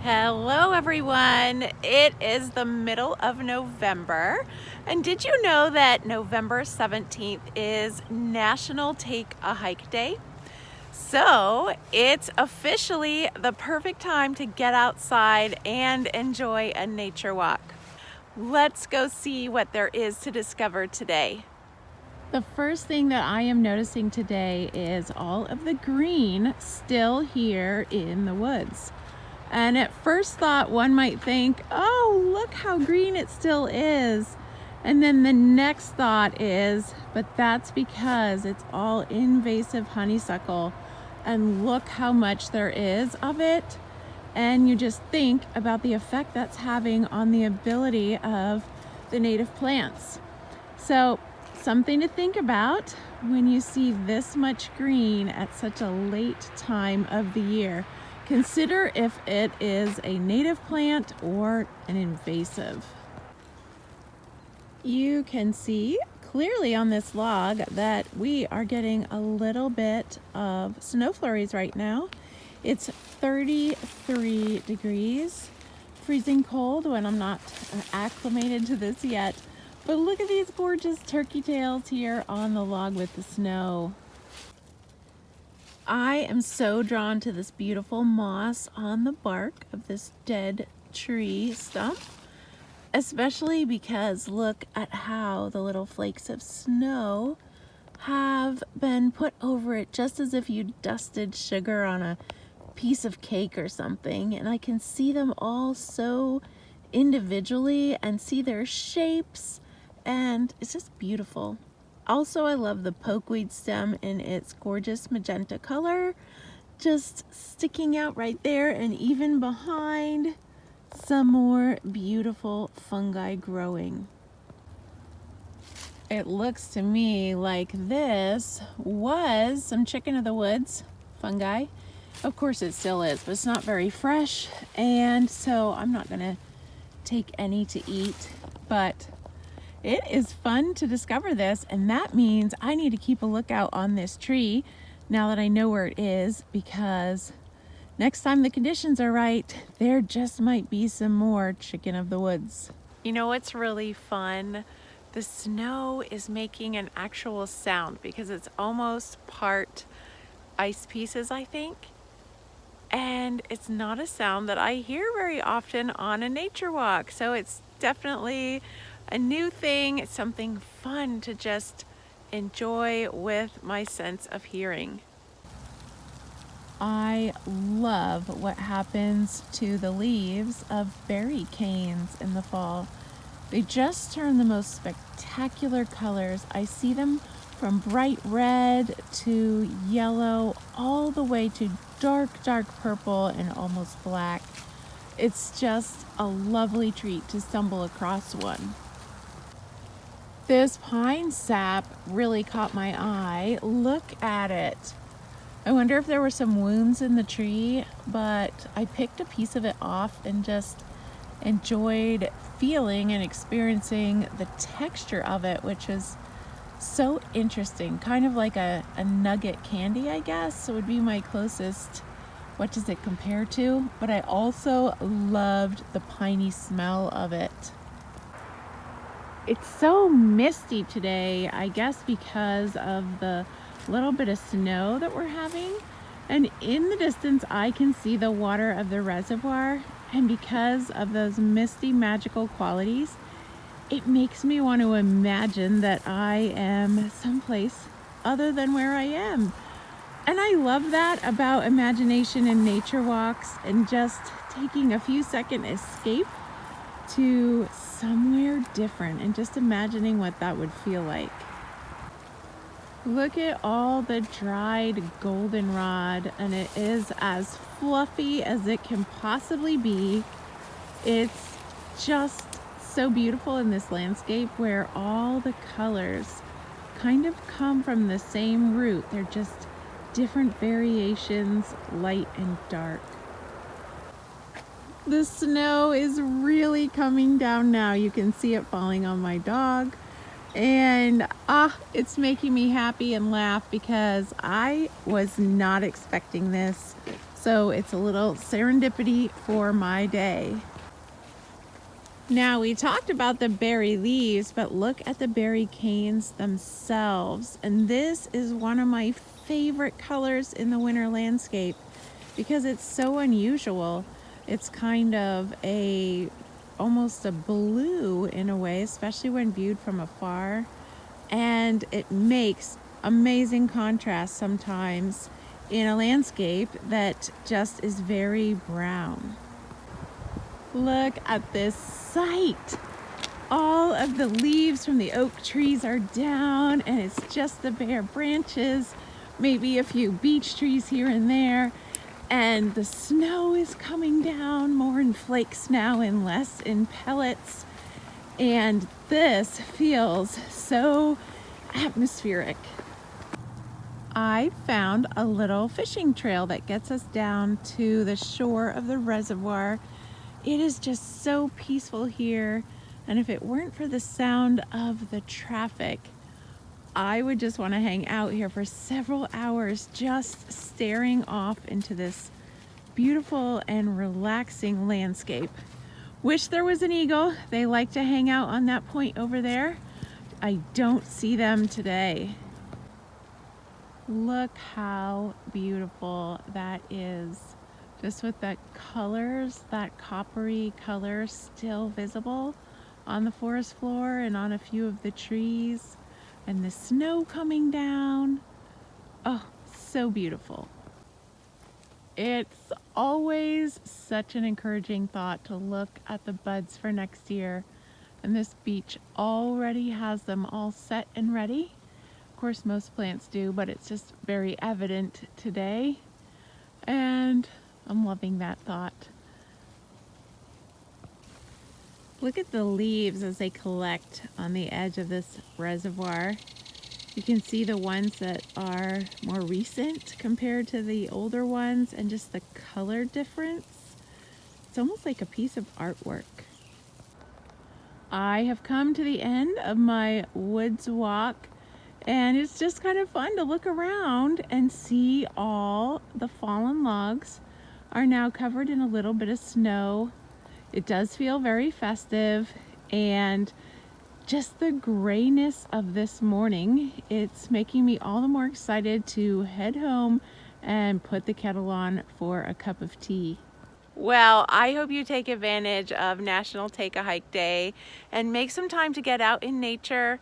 Hello everyone, it is the middle of November, and did you know that November 17th is National Take a Hike Day? So it's officially the perfect time to get outside and enjoy a nature walk. Let's go see what there is to discover today. The first thing that I am noticing today is all of the green still here in the woods. And at first thought, one might think, oh, look how green it still is. And then the next thought is, but that's because it's all invasive honeysuckle. And look how much there is of it. And you just think about the effect that's having on the ability of the native plants. So something to think about when you see this much green at such a late time of the year. Consider if it is a native plant or an invasive. You can see clearly on this log that we are getting a little bit of snow flurries right now. It's 33 degrees, freezing cold when I'm not acclimated to this yet. But look at these gorgeous turkey tails here on the log with the snow. I am so drawn to this beautiful moss on the bark of this dead tree stump, especially because look at how the little flakes of snow have been put over it, just as if you dusted sugar on a piece of cake or something. And I can see them all so individually and see their shapes, and it's just beautiful. Also, I love the pokeweed stem in its gorgeous magenta color, just sticking out right there, and even behind some more beautiful fungi growing. It looks to me like this was some chicken of the woods fungi. Of course it still is, but it's not very fresh, and so I'm not gonna take any to eat, but it is fun to discover this, and that means I need to keep a lookout on this tree now that I know where it is, because next time the conditions are right, there just might be some more chicken of the woods. You know what's really fun? The snow is making an actual sound because it's almost part ice pieces, I think. And it's not a sound that I hear very often on a nature walk, so it's definitely a new thing. It's something fun to just enjoy with my sense of hearing. I love what happens to the leaves of berry canes in the fall. They just turn the most spectacular colors. I see them from bright red to yellow all the way to dark purple and almost black. It's just a lovely treat to stumble across one. This pine sap really caught my eye. Look at it. I wonder if there were some wounds in the tree, but I picked a piece of it off and just enjoyed feeling and experiencing the texture of it, which is so interesting. Kind of like a nugget candy, I guess, would be my closest. What does it compare to? But I also loved the piney smell of it. It's so misty today, I guess because of the little bit of snow that we're having. And in the distance, I can see the water of the reservoir. And because of those misty, magical qualities, it makes me want to imagine that I am someplace other than where I am. And I love that about imagination and nature walks, and just taking a few second escape to somewhere different and just imagining what that would feel like. Look at all the dried goldenrod, and it is as fluffy as it can possibly be. It's just so beautiful in this landscape where all the colors kind of come from the same root. They're just different variations, light and dark. The snow is really coming down now. You can see it falling on my dog. And it's making me happy and laugh because I was not expecting this So it's a little serendipity for my day. Now, we talked about the berry leaves, but look at the berry canes themselves. And this is one of my favorite colors in the winter landscape because it's so unusual. It's kind of almost a blue in a way, especially when viewed from afar. And it makes amazing contrast sometimes in a landscape that just is very brown. Look at this sight. All of the leaves from the oak trees are down and it's just the bare branches, maybe a few beech trees here and there. And the snow is coming down more in flakes now and less in pellets. And this feels so atmospheric. I found a little fishing trail that gets us down to the shore of the reservoir. It is just so peaceful here, and if it weren't for the sound of the traffic, I would just want to hang out here for several hours just staring off into this beautiful and relaxing landscape. Wish there was an eagle. They like to hang out on that point over there. I don't see them today. Look how beautiful that is. Just with the colors, that coppery color still visible on the forest floor and on a few of the trees, and the snow coming down. Oh, so beautiful. It's always such an encouraging thought to look at the buds for next year, and this beech already has them all set and ready. Of course, most plants do, but it's just very evident today, and I'm loving that thought. Look at the leaves as they collect on the edge of this reservoir. You can see the ones that are more recent compared to the older ones, and just the color difference. It's almost like a piece of artwork. I have come to the end of my woods walk, and it's just kind of fun to look around and see all the fallen logs are now covered in a little bit of snow. It does feel very festive, and just the grayness of this morning, it's making me all the more excited to head home and put the kettle on for a cup of tea. Well, I hope you take advantage of National Take a Hike Day and make some time to get out in nature.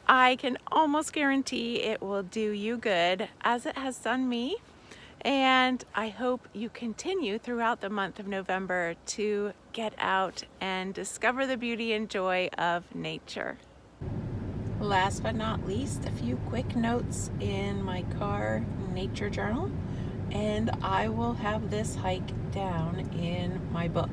I can almost guarantee it will do you good, as it has done me. And I hope you continue throughout the month of November to get out and discover the beauty and joy of nature. Last but not least, a few quick notes in my car nature journal, and I will have this hike down in my book.